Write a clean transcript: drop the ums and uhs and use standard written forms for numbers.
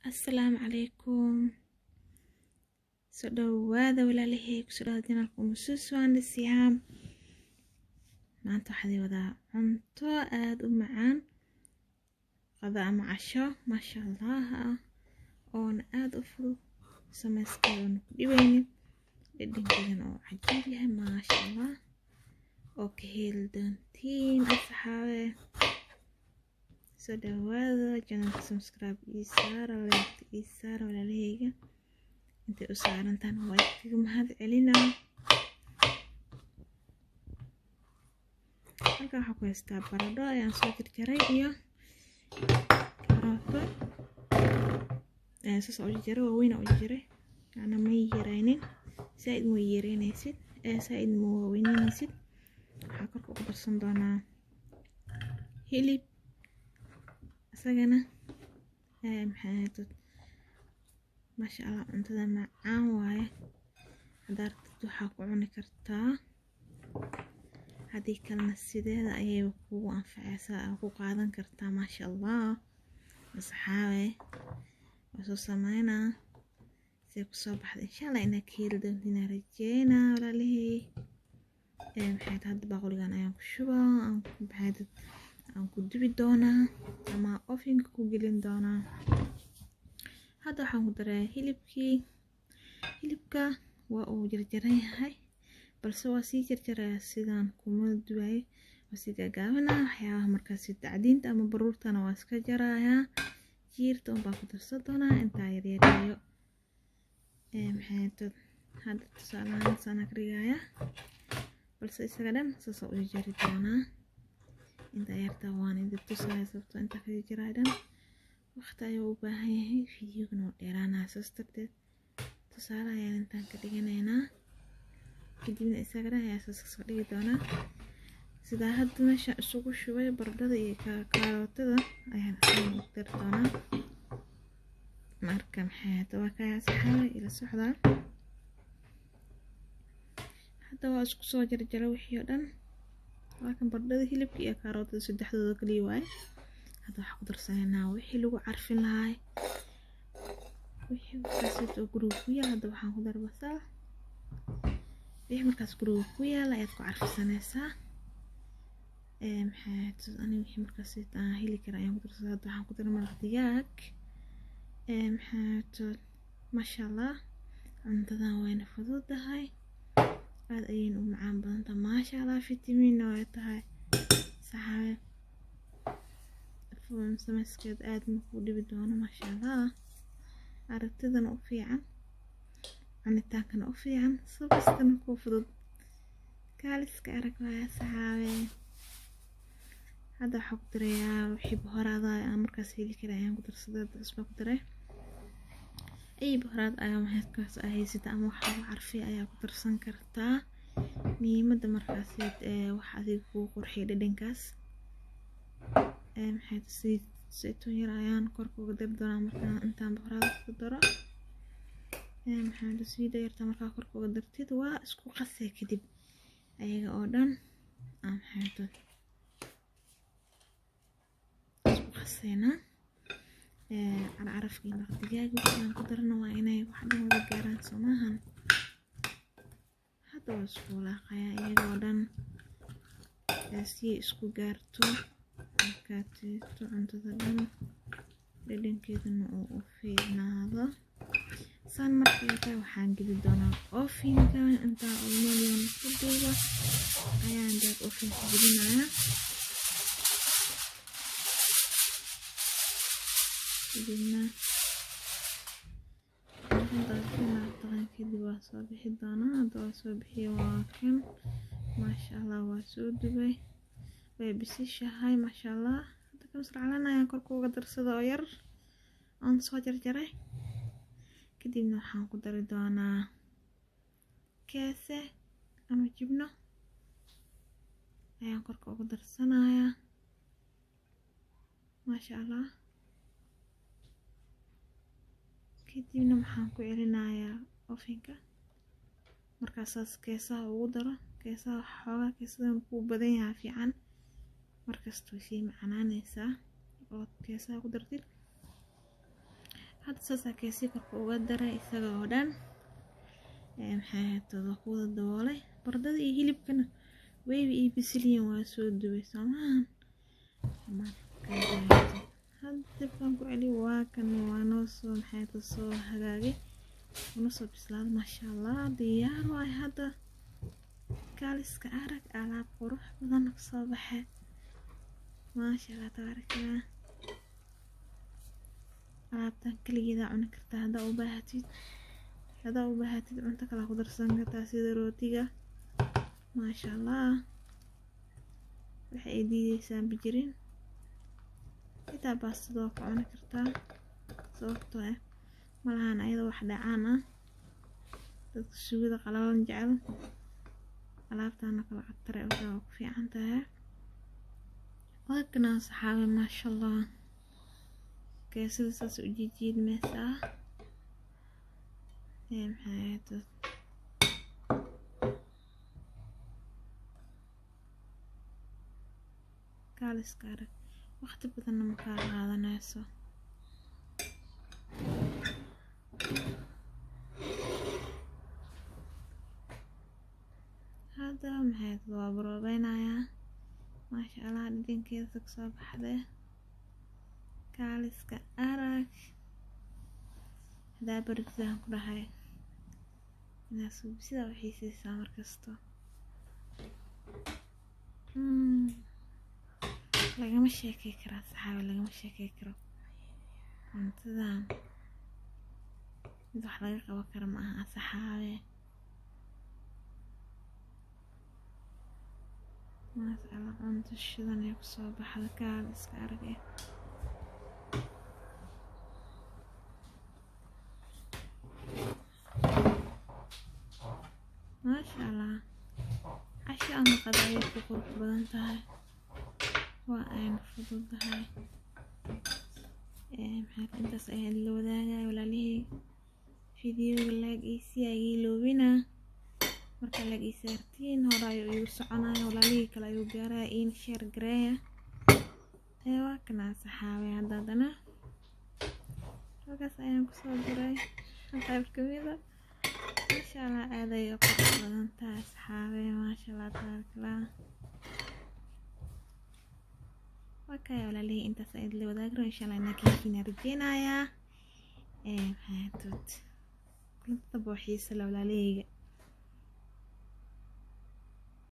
السلام عليكم. سدوّاذا ولا لهيك سدوّاذنا لكم سوسوان السيام. ما أنتو حدي وذا cunto aad u macaan qado ama casho maasha Allah oona aad u fudud sameyskeedana ku dhibeynin dhedhenkeedana oo cajiib yahay maasha Allah oo ka heli doontiin asxaabe. soo dhawaada channelka subscribe ii saara like ii saara walaalahayga intay u saarantaan waa iskaga mahad celinaa. halkan waxaa ku haystaa baradho ayaan soo jarjaray iyo karooto saas oo jarjaray waaweyn oo jarjaray ana ma yaraynin saaid ma yareynaysid saaid ma waaweynaysid. waxaa korka ugu darsan doonaa hilib isagana maasha Allah cuntada macaan waaye hadaad waxaa ku cuni kartaa haddii kalena sideeda ayay kugu anfacaysaa ku qaadan kartaa maasha Allah. asxaabe soo sameynaa si ku soo baxda insha Allah inaad ka heli doontiin rajeynaa walaalihii. maxay hadda baqoligan ayaan ku shubaa aan ku dubi doonaa ama ovenka ku gelin doonaa. hadda waxaan ku daraa hilibka waa uu jarjaran yahay balse waa sii jarjarayaa sidaan kuma duwayo waa sii gaagaabinaa waxyaabaha markaas tacdiinta ama baruurtana waa iska jarayaa jiirta un baa ku darsan doonaa intaa yaryareeyo. maxay hadda tusaalahaan sana karigaya balse isaga dhan saas u jari doonaa inta yarta waan idin tusaaya sababtoo inta ka jiraa dhan waqti ayuu u baahan yahay fiidiyogana oo dheeraanaa saas darteed tusaale ayaan intaan ka dhiganaynaa kadibna isaga dhan ayaa saas ka dhigi doonaa sidaa hadda meesha isugu shubay baradhada iyo karootada ayaan u dari doonaa. marka maxay hadda waa kaya saxaaba ila socdaa hadda waa isku soo jarjaray wixii oo dhan laakiin baradhada hilibka iyo karootada saddexdooda kaliya waaye. hadda waxaa ku darsanaynaa wixii lagu carfin lahaa wixii markaas oo guriga ku yaal. hadda waxaan ku daray basal wixii markaas guriga ku yaal ayaad ku carfisanaysaa. maxay ani wixii markaas aan heli kara ayaan ku darsadaa. hadda waxaan ku daray maraq digaag. maxay maasha Allah cuntadan wayna fududahay aad ayay u macaan badan tahay maasha Allah fitamiin way tahay saxaabe sameyskeed aad ma ku dhibi doono maasha Allah aragtidana u fiican cunitaankana u fiican sababtana ku fudud kaaliska arag waa saxaabe. hadda waxaa ku darayaa wixii bohorada aan markaas heli kara ayaan ku darsaday cusbo ku daray ay bohorad ayaan markaas haysata ama waxa lagu carfiyo ayaa ku darsan kartaa muhiimada markaas wax adiga ku qurxiyo dhadhankaas. maxay saytuun yar ayaan korka uga dari doonaa markaan intaan bohorada ku daro. maxay saliid yarta markaa korka uga dartid waa isku qasay kadib ayaga oo dhan maxay قصينا عرفني مرق دجاج وكان قدرنا وعيني واحدة ولا جيران سماهن هذا وسكولا قيا يجودن سي اسكو جارتو كاتي تو عند ذلك بدين كده إنه في هذا صار مركيته وحنجد دونا أوفين كمان أنت المليون كده أيا عندك أوفين تجيبنا kadibna kadib waa soo bixi doonaa. hadda waa soo bixiya waa kan maasha Allah waa soo dubay way bisishahay maasha Allah. hadda kan sarcalan ayaan korka uga darsada oo yar aan soo jarjaray kadibna waxaan ku dari doonaa keese ama jibno ayaan korka uga darsanayaa maasha Allah. kadibna waxaan ku celinayaa ovenka markaasaas keesaha ugu daro keesaha xoogaa keesadan ku badan yahay fiican markasta way sii macaanaysaa oo keesaha ku dartid. hadda saasaa keesi korka uga daray isaga oo dhan maxay todo kuwada daboolay baradada iyo hilibkana wayba ii bisiliin waa soo dubay soomaan hadda baan ku celi waa kan waa noo soo maxay soo hagaagay una soo bislaaday maasha Allah diyaar waay hadda kaaliska arag alaab qurux badan soo baxay maasha Allah tabaarakallah alaabtan kaligeeda cuni kartaa hada u baahatid cunto kala ku darsan kartaa sida rootiga maasha Allah waxay diidaysaa bijirin xitaa baastada ku cuni kartaa sababtoo ah malahan ayada wax dhacaan ah dadka sugida qalalan jecel alaabtana kala qatare oo ku fiican tahay waakana saxaabe maasha Allah keesida saas u jiidmaysa maxay tad kaaliska arag waqti badan ma ka qaadanayso hada maxay tad waa baroobeynaya maasha Allah dhadhankeeda ka soo baxday kaaliska arag hadaa baridaan ku dhahay inaad sida waxay siisaa markasto lagama sheekay karaa saxaabe lagama sheekay karo cuntadan mid wax laga qaban karo ma aha saxaabe maas ala cunto shidan ay kusoo baxda kaaliska arag ما شاء الله عشاء مقدار يفكر بدنتها وأنا فضلتها محاك انت سأهل اللودانا ولا ليه فيديو لاقي h.ilobina marka laga saartiin horayo igu soconaayo wala lii kala igu gaaraa in share gareeya waa kana saxaabe hadana halkaas ayaan ku soo diray qayb kamida ما شاء الله هذا يقطع بدنتها أصحابي ما شاء الله تبارك الله وكاي ولا ليه انت سعيد لي وذاكره إن شاء الله إنك يمكن رجينا يا هاتوت كنت طبو حيس ولا ليه